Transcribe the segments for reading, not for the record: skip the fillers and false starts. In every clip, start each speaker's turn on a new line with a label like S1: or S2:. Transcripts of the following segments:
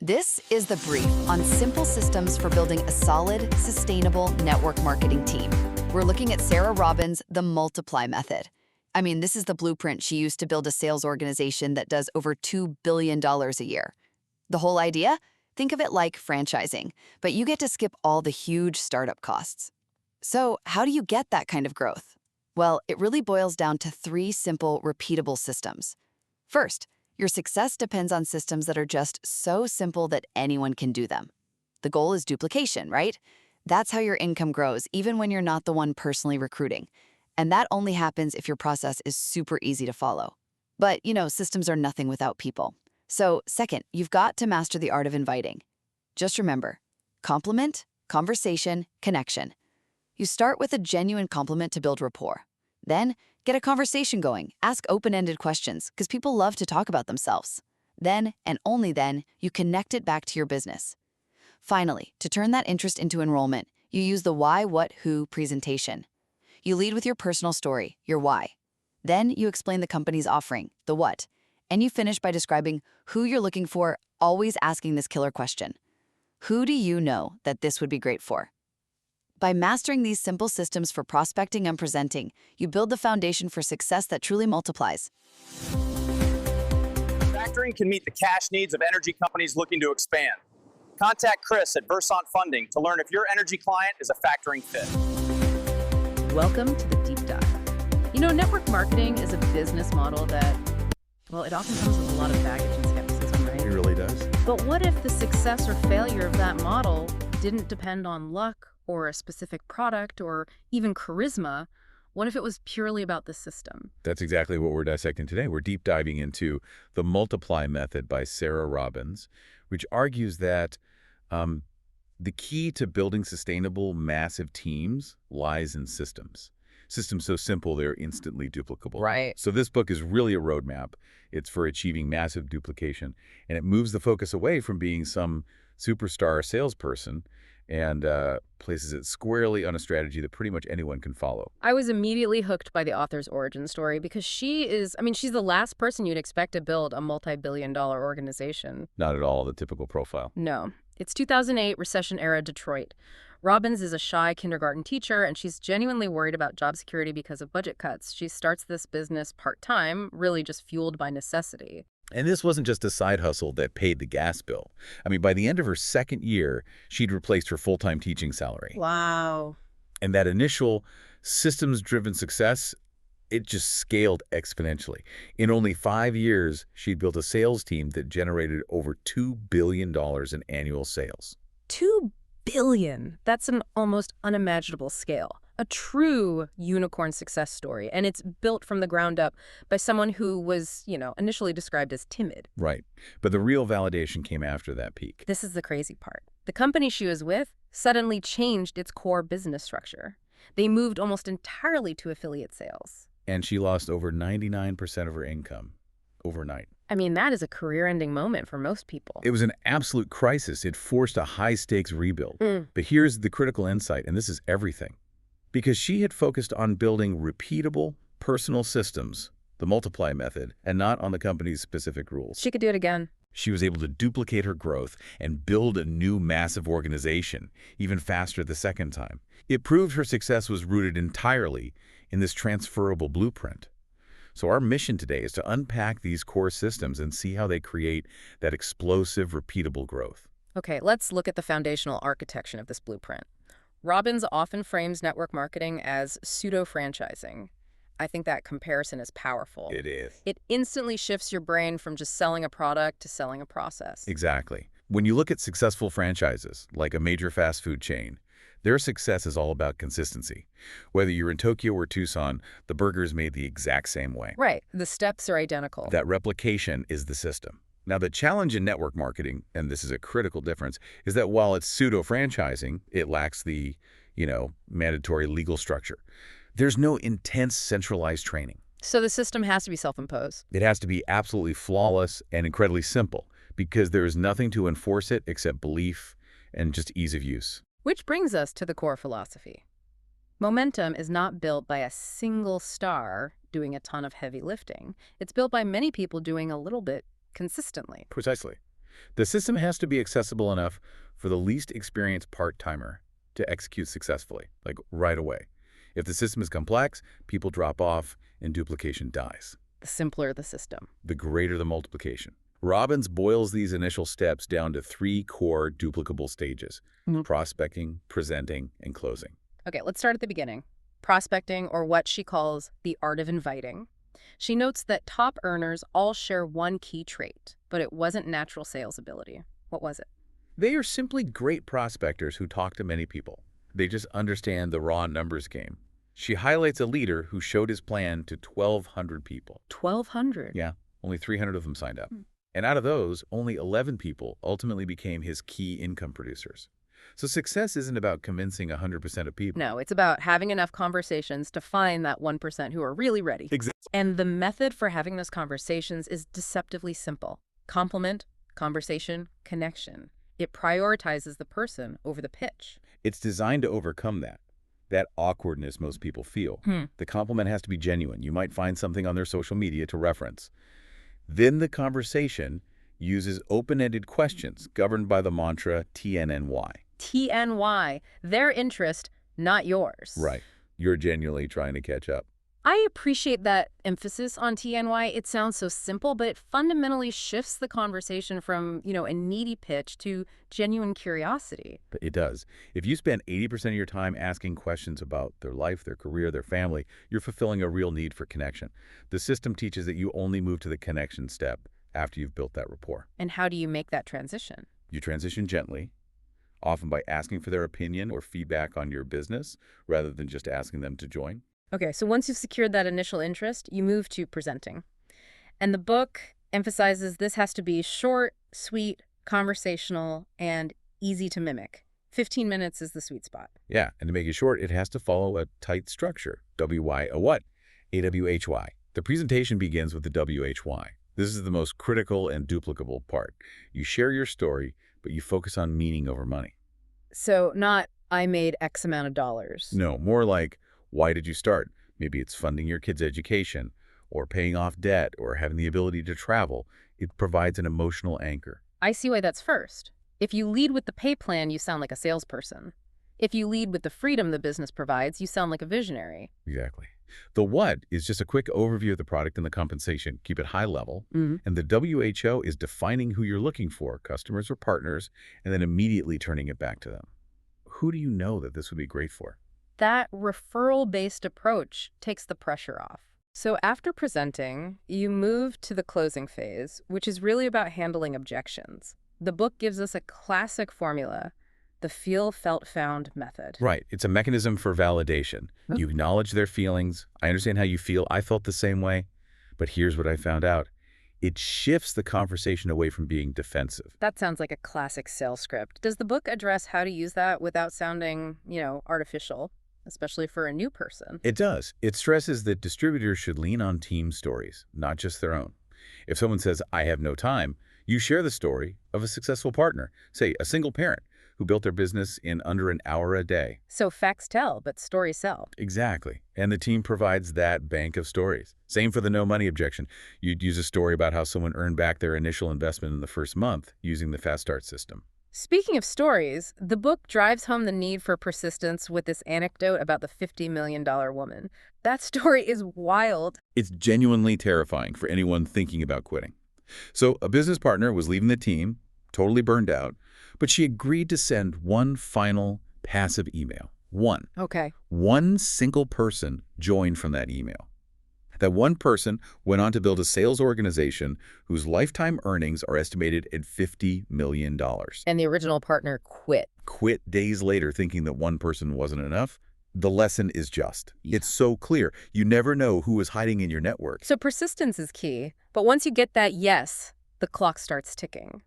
S1: This is the brief on simple systems for building a solid, sustainable network marketing team. We're looking at Sarah Robbins' The Multiply Method. I mean, this is the blueprint she used to build a sales organization that does over $2 billion a year. The whole idea? Think of it like franchising, but you get to skip all the huge startup costs. So how do you get that kind of growth? Well, it really boils down to 3 simple, repeatable systems. First, your success depends on systems that are just so simple that anyone can do them. The goal is duplication, right? That's how your income grows, even when you're not the one personally recruiting. And that only happens if your process is super easy to follow. But, systems are nothing without people. So, second, you've got to master the art of inviting. Just remember, compliment, conversation, connection. You start with a genuine compliment to build rapport. Then, get a conversation going. Ask open-ended questions, because people love to talk about themselves. Then, and only then, you connect it back to your business. Finally, to turn that interest into enrollment, you use the why, what, who presentation. You lead with your personal story, your why. Then you explain the company's offering, the what. And you finish by describing who you're looking for, always asking this killer question. Who do you know that this would be great for? By mastering these simple systems for prospecting and presenting, you build the foundation for success that truly multiplies.
S2: Factoring can meet the cash needs of energy companies looking to expand. Contact Chris at Versant Funding to learn if your energy client is a factoring fit.
S3: Welcome to the deep dive. Network marketing is a business model that, it often comes with a lot of baggage and skepticism, right?
S4: It really does.
S3: But what if the success or failure of that model didn't depend on luck or a specific product or even charisma? What if it was purely about the system?
S4: That's exactly what we're dissecting today. We're deep diving into The Multiply Method by Sarah Robbins, which argues that the key to building sustainable, massive teams lies in systems. Systems so simple they're instantly duplicable.
S1: Right.
S4: So this book is really a roadmap. It's for achieving massive duplication, and it moves the focus away from being some superstar salesperson and places it squarely on a strategy that pretty much anyone can follow.
S3: I was immediately hooked by the author's origin story because she's the last person you'd expect to build a multi-billion-dollar organization.
S4: Not at all the typical profile.
S3: No. It's 2008, recession-era Detroit. Robbins is a shy kindergarten teacher, and she's genuinely worried about job security because of budget cuts. She starts this business part-time, really just fueled by necessity.
S4: And this wasn't just a side hustle that paid the gas bill. By the end of her second year, she'd replaced her full-time teaching salary.
S3: Wow.
S4: And that initial systems-driven success, it just scaled exponentially. In only 5 years, she'd built a sales team that generated over $2 billion in annual sales.
S3: $2 billion. That's an almost unimaginable scale. A true unicorn success story. And it's built from the ground up by someone who was, initially described as timid.
S4: Right. But the real validation came after that peak.
S3: This is the crazy part. The company she was with suddenly changed its core business structure. They moved almost entirely to affiliate sales.
S4: And she lost over 99% of her income overnight.
S3: That is a career-ending moment for most people.
S4: It was an absolute crisis. It forced a high-stakes rebuild. But here's the critical insight, and this is everything. Because she had focused on building repeatable, personal systems, the Multiply Method, and not on the company's specific rules.
S3: She could do it again.
S4: She was able to duplicate her growth and build a new massive organization, even faster the second time. It proved her success was rooted entirely in this transferable blueprint. So our mission today is to unpack these core systems and see how they create that explosive, repeatable growth.
S3: Okay, let's look at the foundational architecture of this blueprint. Robbins often frames network marketing as pseudo-franchising. I think that comparison is powerful.
S4: It is.
S3: It instantly shifts your brain from just selling a product to selling a process.
S4: Exactly. When you look at successful franchises, like a major fast food chain, their success is all about consistency. Whether you're in Tokyo or Tucson, the burger is made the exact same way.
S3: Right. The steps are identical.
S4: That replication is the system. Now, the challenge in network marketing, and this is a critical difference, is that while it's pseudo-franchising, it lacks the, mandatory legal structure. There's no intense centralized training.
S3: So the system has to be self-imposed.
S4: It has to be absolutely flawless and incredibly simple because there is nothing to enforce it except belief and just ease of use.
S3: Which brings us to the core philosophy. Momentum is not built by a single star doing a ton of heavy lifting. It's built by many people doing a little bit consistently.
S4: Precisely. The system has to be accessible enough for the least experienced part-timer to execute successfully, like right away. If the system is complex, people drop off and duplication dies.
S3: The simpler the system.
S4: The greater the multiplication. Robbins boils these initial steps down to 3 core duplicable stages: prospecting, presenting, and closing.
S3: Okay, let's start at the beginning. Prospecting, or what she calls the art of inviting. She notes that top earners all share one key trait, but it wasn't natural sales ability. What was it?
S4: They are simply great prospectors who talk to many people. They just understand the raw numbers game. She highlights a leader who showed his plan to 1,200 people.
S3: 1,200?
S4: Yeah, only 300 of them signed up. And out of those, only 11 people ultimately became his key income producers. So success isn't about convincing 100% of people.
S3: No, it's about having enough conversations to find that 1% who are really ready.
S4: Exactly.
S3: And the method for having those conversations is deceptively simple. Compliment, conversation, connection. It prioritizes the person over the pitch.
S4: It's designed to overcome that awkwardness most people feel. The compliment has to be genuine. You might find something on their social media to reference. Then the conversation uses open-ended questions governed by the mantra TNNY.
S3: TNY, their interest, not yours.
S4: Right. You're genuinely trying to catch up.
S3: I appreciate that emphasis on TNY. It sounds so simple, but it fundamentally shifts the conversation from, a needy pitch to genuine curiosity.
S4: But it does. If you spend 80% of your time asking questions about their life, their career, their family, you're fulfilling a real need for connection. The system teaches that you only move to the connection step after you've built that rapport.
S3: And how do you make that transition?
S4: You transition gently, often by asking for their opinion or feedback on your business rather than just asking them to join.
S3: Okay, so once you've secured that initial interest, you move to presenting. And the book emphasizes this has to be short, sweet, conversational, and easy to mimic. 15 minutes is the sweet spot.
S4: Yeah, and to make it short, it has to follow a tight structure. WY, a what? AWHY. The presentation begins with the WHY. This is the most critical and duplicable part. You share your story, but you focus on meaning over money.
S3: So not, I made X amount of dollars.
S4: No, more like, why did you start? Maybe it's funding your kid's education, or paying off debt, or having the ability to travel. It provides an emotional anchor.
S3: I see why that's first. If you lead with the pay plan, you sound like a salesperson. If you lead with the freedom the business provides, you sound like a visionary.
S4: Exactly. The what is just a quick overview of the product and the compensation. Keep it high level. And the WHO is defining who you're looking for, customers or partners, and then immediately turning it back to them. Who do you know that this would be great for?
S3: That referral-based approach takes the pressure off. So after presenting, you move to the closing phase, which is really about handling objections. The book gives us a classic formula, the feel, felt, found method.
S4: Right. It's a mechanism for validation. You acknowledge their feelings. I understand how you feel. I felt the same way. But here's what I found out. It shifts the conversation away from being defensive.
S3: That sounds like a classic sales script. Does the book address how to use that without sounding, artificial, especially for a new person?
S4: It does. It stresses that distributors should lean on team stories, not just their own. If someone says, I have no time, you share the story of a successful partner, say a single parent who built their business in under an hour a day.
S3: So facts tell, but stories sell.
S4: Exactly. And the team provides that bank of stories. Same for the no money objection. You'd use a story about how someone earned back their initial investment in the first month using the Fast Start system.
S3: Speaking of stories, the book drives home the need for persistence with this anecdote about the $50 million woman. That story is wild.
S4: It's genuinely terrifying for anyone thinking about quitting. So a business partner was leaving the team, totally burned out, but she agreed to send one final passive email. One.
S3: Okay.
S4: One single person joined from that email. That one person went on to build a sales organization whose lifetime earnings are estimated at $50 million.
S3: And the original partner quit.
S4: Quit days later thinking that one person wasn't enough. The lesson is just. It's so clear. You never know who is hiding in your network.
S3: So persistence is key. But once you get that yes, the clock starts ticking.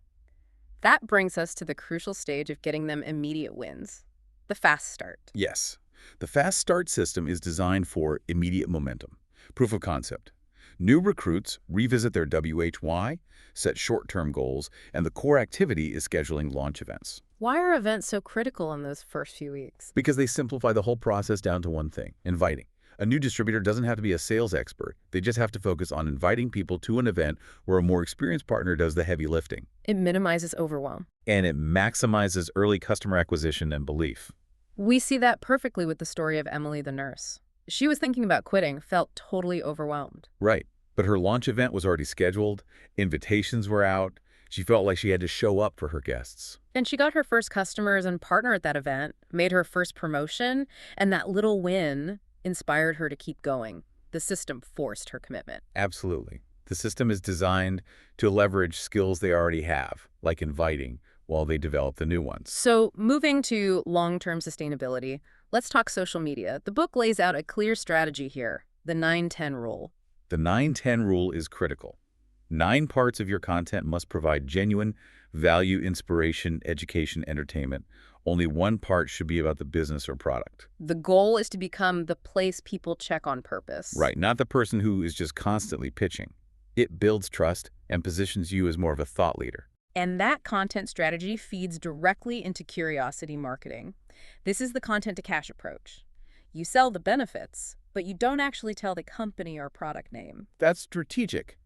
S3: That brings us to the crucial stage of getting them immediate wins, the fast start.
S4: Yes. The Fast Start system is designed for immediate momentum. Proof of concept. New recruits revisit their WHY, set short-term goals, and the core activity is scheduling launch events.
S3: Why are events so critical in those first few weeks?
S4: Because they simplify the whole process down to one thing, inviting. A new distributor doesn't have to be a sales expert. They just have to focus on inviting people to an event where a more experienced partner does the heavy lifting.
S3: It minimizes overwhelm.
S4: And it maximizes early customer acquisition and belief.
S3: We see that perfectly with the story of Emily the nurse. She was thinking about quitting, felt totally overwhelmed.
S4: Right. But her launch event was already scheduled. Invitations were out. She felt like she had to show up for her guests.
S3: And she got her first customers and partner at that event, made her first promotion, and that little win inspired her to keep going. The system forced her commitment.
S4: Absolutely. The system is designed to leverage skills they already have, like inviting, while they develop the new ones.
S3: So moving to long-term sustainability, let's talk social media. The book lays out a clear strategy here, the 9-10 rule.
S4: The 9-10 rule is critical. 9 parts of your content must provide genuine value, inspiration, education, entertainment. Only 1 part should be about the business or product.
S3: The goal is to become the place people check on purpose.
S4: Right, not the person who is just constantly pitching. It builds trust and positions you as more of a thought leader.
S3: And that content strategy feeds directly into curiosity marketing. This is the content to cash approach. You sell the benefits, but you don't actually tell the company or product name.
S4: That's strategic.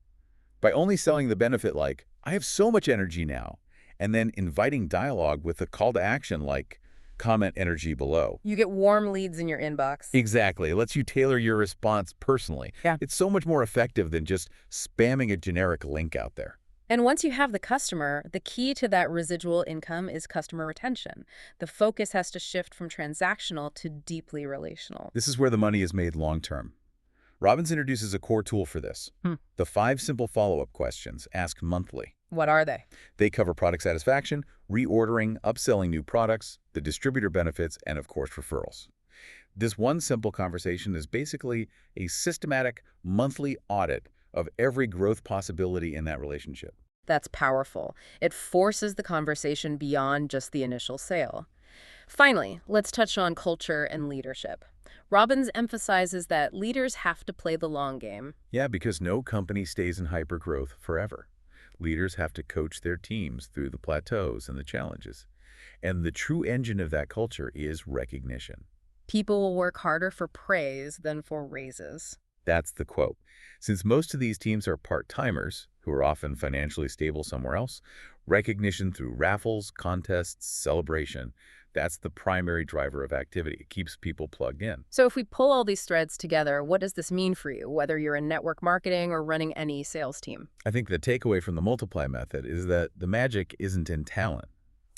S4: By only selling the benefit like, I have so much energy now, and then inviting dialogue with a call to action like, comment energy below.
S3: You get warm leads in your inbox.
S4: Exactly. It lets you tailor your response personally.
S3: Yeah.
S4: It's so much more effective than just spamming a generic link out there.
S3: And once you have the customer, the key to that residual income is customer retention. The focus has to shift from transactional to deeply relational.
S4: This is where the money is made long-term. Robbins introduces a core tool for this. The 5 simple follow-up questions asked monthly.
S3: What are they?
S4: They cover product satisfaction, reordering, upselling new products, the distributor benefits, and of course, referrals. This one simple conversation is basically a systematic monthly audit of every growth possibility in that relationship.
S3: That's powerful. It forces the conversation beyond just the initial sale. Finally, let's touch on culture and leadership. Robbins emphasizes that leaders have to play the long game.
S4: Yeah, because no company stays in hypergrowth forever. Leaders have to coach their teams through the plateaus and the challenges. And the true engine of that culture is recognition.
S3: People will work harder for praise than for raises.
S4: That's the quote. Since most of these teams are part-timers, who are often financially stable somewhere else, recognition through raffles, contests, celebration, that's the primary driver of activity. It keeps people plugged in.
S3: So if we pull all these threads together, what does this mean for you, whether you're in network marketing or running any sales team?
S4: I think the takeaway from the multiply method is that the magic isn't in talent.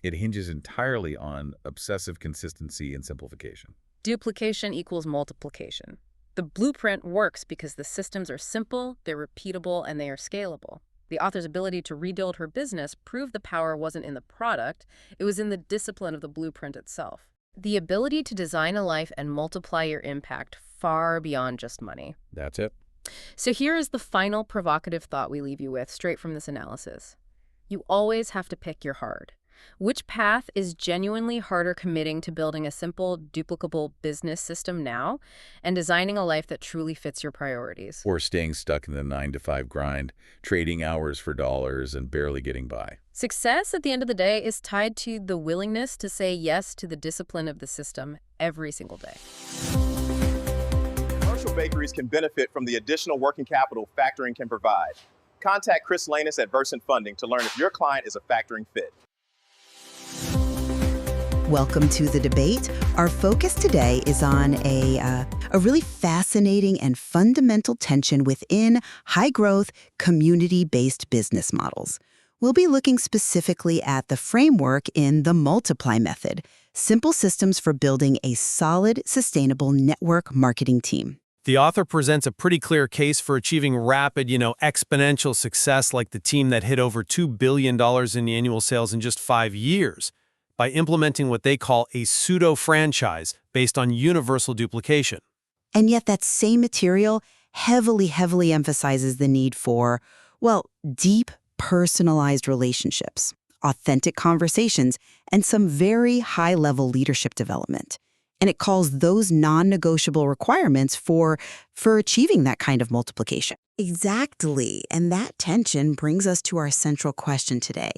S4: It hinges entirely on obsessive consistency and simplification.
S3: Duplication equals multiplication. The blueprint works because the systems are simple, they're repeatable, and they are scalable. The author's ability to rebuild her business proved the power wasn't in the product, it was in the discipline of the blueprint itself. The ability to design a life and multiply your impact far beyond just money.
S4: That's it.
S3: So here is the final provocative thought we leave you with straight from this analysis. You always have to pick your hard. Which path is genuinely harder, committing to building a simple, duplicable business system now and designing a life that truly fits your priorities?
S4: Or staying stuck in the 9-to-5 grind, trading hours for dollars and barely getting by.
S3: Success at the end of the day is tied to the willingness to say yes to the discipline of the system every single day.
S2: Commercial bakeries can benefit from the additional working capital factoring can provide. Contact Chris Lehnes at Versant Funding to learn if your client is a factoring fit.
S5: Welcome to The Debate. Our focus today is on a really fascinating and fundamental tension within high-growth, community-based business models. We'll be looking specifically at the framework in the multiply method, simple systems for building a solid, sustainable network marketing team.
S6: The author presents a pretty clear case for achieving rapid, exponential success like the team that hit over $2 billion in annual sales in just 5 years, by implementing what they call a pseudo-franchise based on universal duplication.
S5: And yet that same material heavily emphasizes the need for, deep, personalized relationships, authentic conversations, and some very high-level leadership development. And it calls those non-negotiable requirements for achieving that kind of multiplication. Exactly. And that tension brings us to our central question today.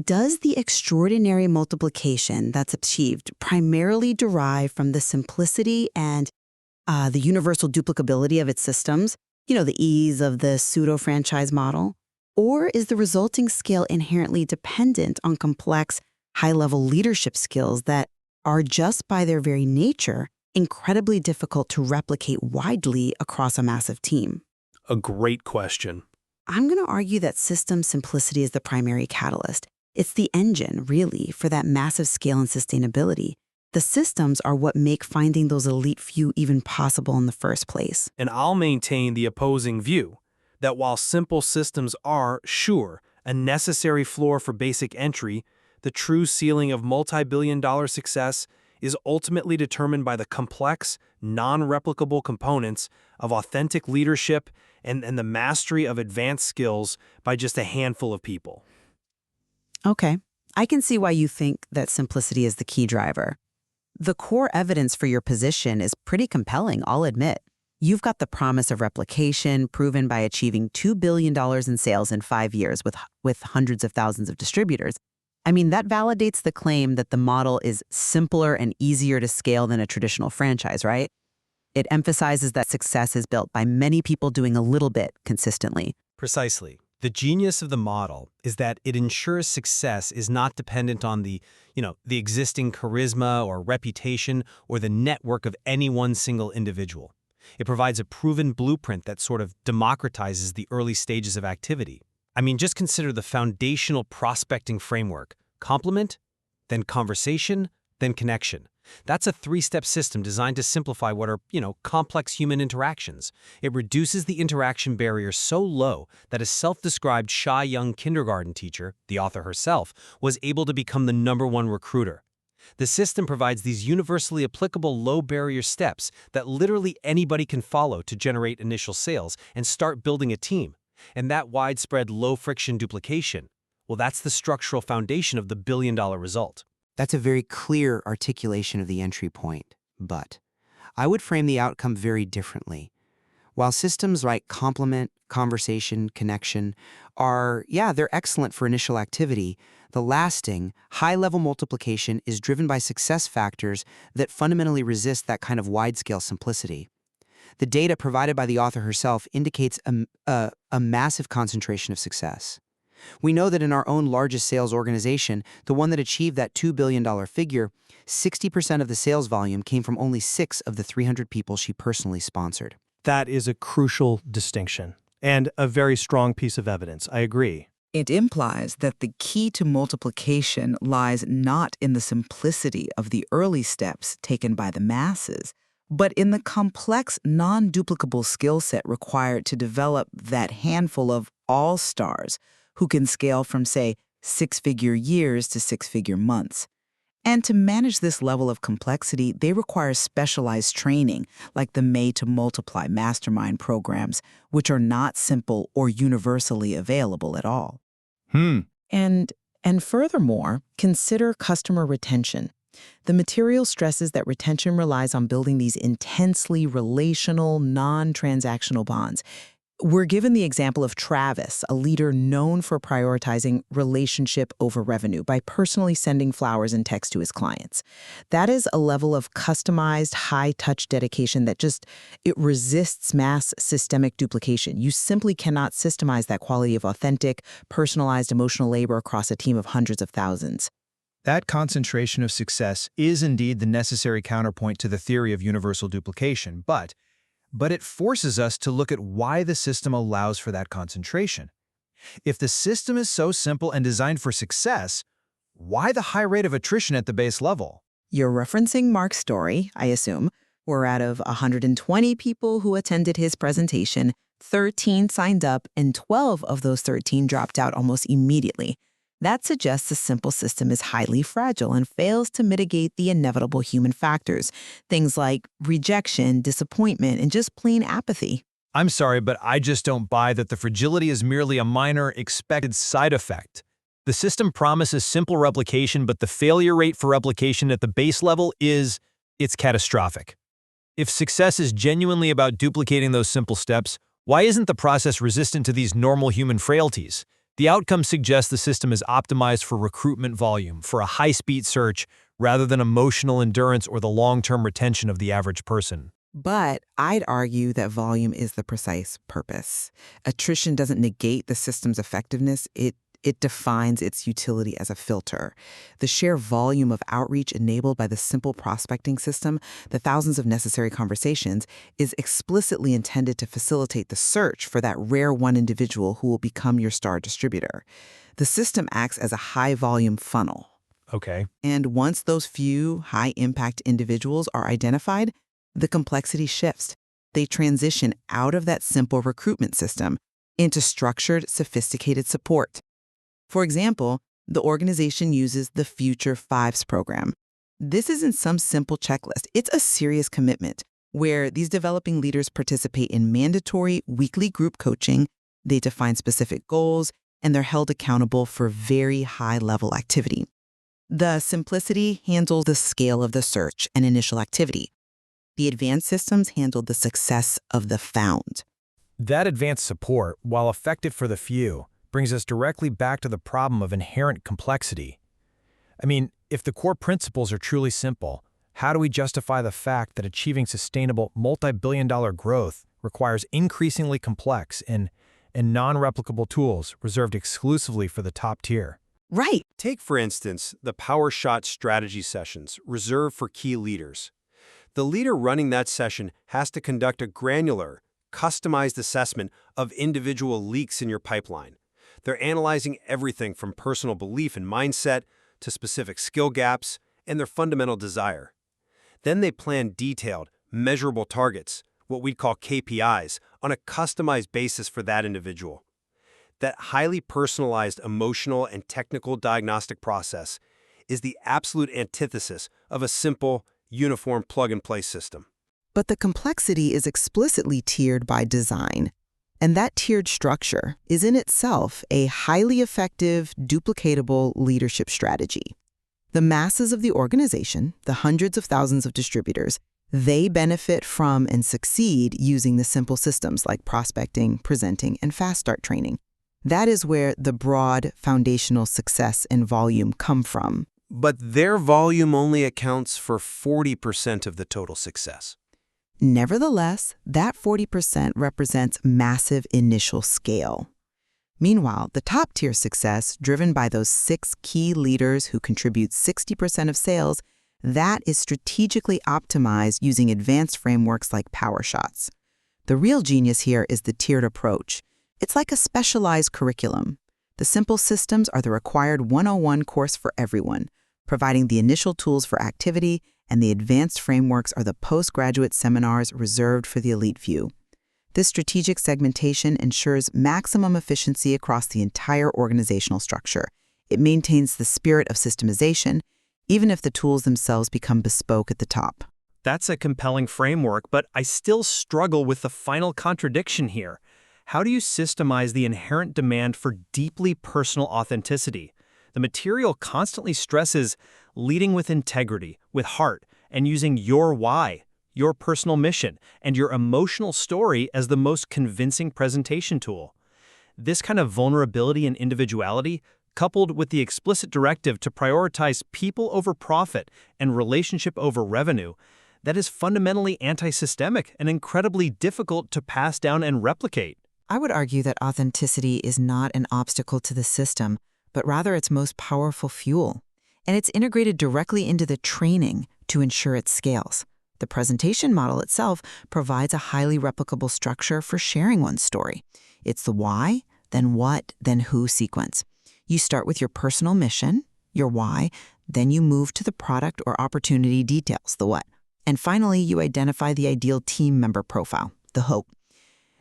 S5: Does the extraordinary multiplication that's achieved primarily derive from the simplicity and The universal duplicability of its systems, the ease of the pseudo-franchise model? Or is the resulting scale inherently dependent on complex, high-level leadership skills that are just by their very nature incredibly difficult to replicate widely across a massive team?
S6: A great question.
S5: I'm going to argue that system simplicity is the primary catalyst. It's the engine, really, for that massive scale and sustainability. The systems are what make finding those elite few even possible in the first place.
S6: And I'll maintain the opposing view, that while simple systems are, sure, a necessary floor for basic entry, the true ceiling of multi-billion-dollar success is ultimately determined by the complex, non-replicable components of authentic leadership and the mastery of advanced skills by just a handful of people.
S5: Okay, I can see why you think that simplicity is the key driver. The core evidence for your position is pretty compelling, I'll admit. You've got the promise of replication proven by achieving $2 billion in sales in 5 years with hundreds of thousands of distributors. I mean, that validates the claim that the model is simpler and easier to scale than a traditional franchise, right? It emphasizes that success is built by many people doing a little bit consistently.
S6: Precisely. The genius of the model is that it ensures success is not dependent on the existing charisma or reputation or the network of any one single individual. It provides a proven blueprint that sort of democratizes the early stages of activity. I mean, just consider the foundational prospecting framework: compliment, then conversation, then connection. That's a 3-step system designed to simplify what are, complex human interactions. It reduces the interaction barrier so low that a self-described shy young kindergarten teacher, the author herself, was able to become the #1 recruiter. The system provides these universally applicable low-barrier steps that literally anybody can follow to generate initial sales and start building a team. And that widespread low-friction duplication, well, that's the structural foundation of the billion-dollar result.
S7: That's a very clear articulation of the entry point, but I would frame the outcome very differently. While systems like complement, conversation, connection are, they're excellent for initial activity, the lasting, high-level multiplication is driven by success factors that fundamentally resist that kind of wide-scale simplicity. The data provided by the author herself indicates a massive concentration of success. We know that in our own largest sales organization, the one that achieved that $2 billion figure, 60% of the sales volume came from only 6 of the 300 people she personally sponsored.
S8: That is a crucial distinction and a very strong piece of evidence. I agree.
S9: It implies that the key to multiplication lies not in the simplicity of the early steps taken by the masses, but in the complex, non-duplicable skill set required to develop that handful of all-stars who can scale from, say, 6-figure years to 6-figure months. And to manage this level of complexity, they require specialized training, like the Made to Multiply mastermind programs, which are not simple or universally available at all. And furthermore, consider customer retention. The material stresses that retention relies on building these intensely relational, non-transactional bonds. We're given the example of Travis, a leader known for prioritizing relationship over revenue by personally sending flowers and texts to his clients. That is a level of customized, high-touch dedication that it resists mass systemic duplication. You simply cannot systemize that quality of authentic, personalized emotional labor across a team of hundreds of thousands.
S10: That concentration of success is indeed the necessary counterpoint to the theory of universal duplication, but it forces us to look at why the system allows for that concentration. If the system is so simple and designed for success, why the high rate of attrition at the base level?
S9: You're referencing Mark's story, I assume, where out of 120 people who attended his presentation, 13 signed up and 12 of those 13 dropped out almost immediately. That suggests the simple system is highly fragile and fails to mitigate the inevitable human factors, things like rejection, disappointment, and just plain apathy.
S10: I'm sorry, but I just don't buy that the fragility is merely a minor, expected side effect. The system promises simple replication, but the failure rate for replication at the base level it's catastrophic. If success is genuinely about duplicating those simple steps, why isn't the process resistant to these normal human frailties? The outcome suggests the system is optimized for recruitment volume, for a high-speed search, rather than emotional endurance or the long-term retention of the average person.
S9: But I'd argue that volume is the precise purpose. Attrition doesn't negate the system's effectiveness, it defines its utility as a filter. The sheer volume of outreach enabled by the simple prospecting system, the thousands of necessary conversations, is explicitly intended to facilitate the search for that rare one individual who will become your star distributor. The system acts as a high-volume funnel.
S10: Okay.
S9: And once those few high-impact individuals are identified, the complexity shifts. They transition out of that simple recruitment system into structured, sophisticated support. For example, the organization uses the Future Fives program. This isn't some simple checklist. It's a serious commitment where these developing leaders participate in mandatory weekly group coaching, they define specific goals, and they're held accountable for very high-level activity. The simplicity handles the scale of the search and initial activity. The advanced systems handle the success of the found.
S10: That advanced support, while effective for the few, brings us directly back to the problem of inherent complexity. I mean, if the core principles are truly simple, how do we justify the fact that achieving sustainable multi-billion-dollar growth requires increasingly complex and non-replicable tools reserved exclusively for the top tier?
S9: Right.
S6: Take, for instance, the Power Shot strategy sessions reserved for key leaders. The leader running that session has to conduct a granular, customized assessment of individual leaks in your pipeline. They're analyzing everything from personal belief and mindset to specific skill gaps and their fundamental desire. Then they plan detailed, measurable targets, what we'd call KPIs, on a customized basis for that individual. That highly personalized emotional and technical diagnostic process is the absolute antithesis of a simple, uniform plug-and-play system.
S9: But the complexity is explicitly tiered by design. And that tiered structure is in itself a highly effective, duplicatable leadership strategy. The masses of the organization, the hundreds of thousands of distributors, they benefit from and succeed using the simple systems like prospecting, presenting, and fast start training. That is where the broad foundational success and volume come from.
S6: But their volume only accounts for 40% of the total success.
S9: Nevertheless, that 40% represents massive initial scale. Meanwhile, the top-tier success, driven by those 6 key leaders who contribute 60% of sales, that is strategically optimized using advanced frameworks like Power Shots. The real genius here is the tiered approach. It's like a specialized curriculum. The simple systems are the required 101 course for everyone, providing the initial tools for activity, and the advanced frameworks are the postgraduate seminars reserved for the elite few. This strategic segmentation ensures maximum efficiency across the entire organizational structure. It maintains the spirit of systemization, even if the tools themselves become bespoke at the top.
S10: That's a compelling framework, but I still struggle with the final contradiction here. How do you systemize the inherent demand for deeply personal authenticity? The material constantly stresses leading with integrity, with heart, and using your why, your personal mission, and your emotional story as the most convincing presentation tool. This kind of vulnerability and individuality, coupled with the explicit directive to prioritize people over profit and relationship over revenue, that is fundamentally anti-systemic and incredibly difficult to pass down and replicate.
S5: I would argue that authenticity is not an obstacle to the system, but rather its most powerful fuel. And it's integrated directly into the training to ensure it scales. The presentation model itself provides a highly replicable structure for sharing one's story. It's the why, then what, then who sequence. You start with your personal mission, your why, then you move to the product or opportunity details, the what. And finally, you identify the ideal team member profile, the who.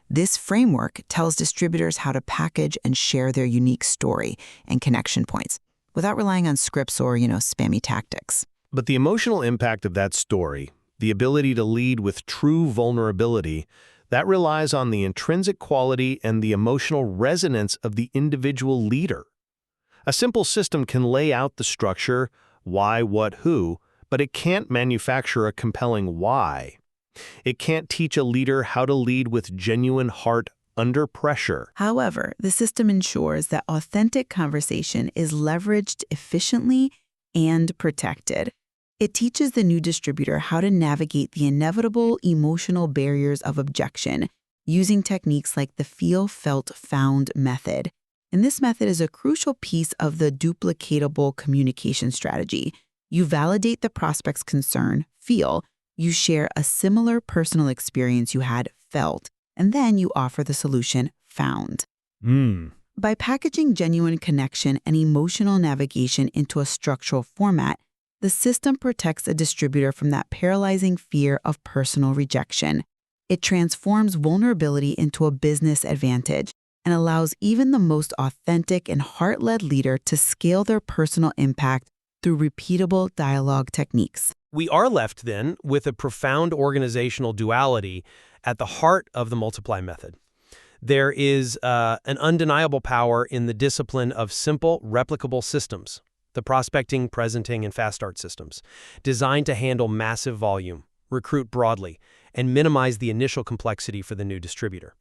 S5: This framework tells distributors how to package and share their unique story and connection points without relying on scripts or, spammy tactics.
S6: But the emotional impact of that story, the ability to lead with true vulnerability, that relies on the intrinsic quality and the emotional resonance of the individual leader. A simple system can lay out the structure, why, what, who, but it can't manufacture a compelling why. It can't teach a leader how to lead with genuine heart under pressure.
S5: However, the system ensures that authentic conversation is leveraged efficiently and protected. It teaches the new distributor how to navigate the inevitable emotional barriers of objection using techniques like the feel, felt, found method. And this method is a crucial piece of the duplicatable communication strategy. You validate the prospect's concern, feel, you share a similar personal experience you had, felt, and then you offer the solution, found. By packaging genuine connection and emotional navigation into a structural format, the system protects a distributor from that paralyzing fear of personal rejection. It transforms vulnerability into a business advantage and allows even the most authentic and heart-led leader to scale their personal impact through repeatable dialogue techniques.
S6: We are left, then, with a profound organizational duality at the heart of the multiply method. There is an undeniable power in the discipline of simple, replicable systems, the prospecting, presenting, and fast start systems, designed to handle massive volume, recruit broadly, and minimize the initial complexity for the new distributor.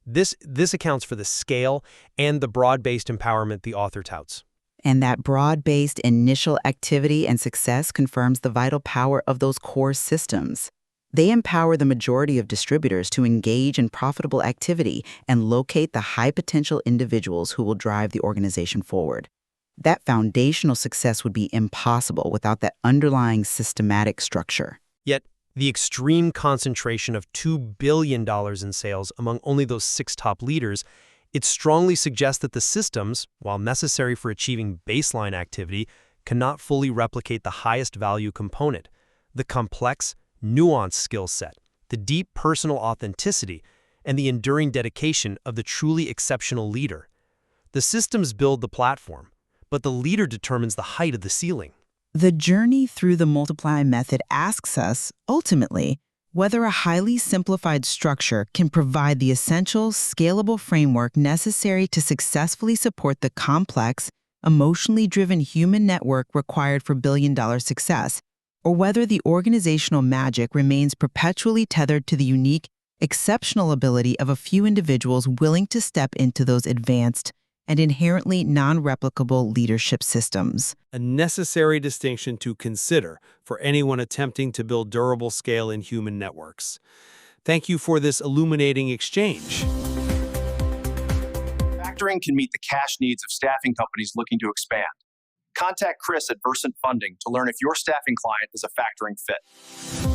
S6: This accounts for the scale and the broad-based empowerment the author touts.
S5: And that broad-based initial activity and success confirms the vital power of those core systems. They empower the majority of distributors to engage in profitable activity and locate the high-potential individuals who will drive the organization forward. That foundational success would be impossible without that underlying systematic structure.
S6: Yet, the extreme concentration of $2 billion in sales among only those 6 top leaders, it strongly suggests that the systems, while necessary for achieving baseline activity, cannot fully replicate the highest value component, the complex, nuanced skill set, the deep personal authenticity, and the enduring dedication of the truly exceptional leader. The systems build the platform, but the leader determines the height of the ceiling.
S5: The journey through the multiply method asks us, ultimately, whether a highly simplified structure can provide the essential, scalable framework necessary to successfully support the complex, emotionally driven human network required for billion-dollar success, or whether the organizational magic remains perpetually tethered to the unique, exceptional ability of a few individuals willing to step into those advanced and inherently non-replicable leadership systems.
S6: A necessary distinction to consider for anyone attempting to build durable scale in human networks. Thank you for this illuminating exchange.
S2: Factoring can meet the cash needs of staffing companies looking to expand. Contact Chris at Versant Funding to learn if your staffing client is a factoring fit.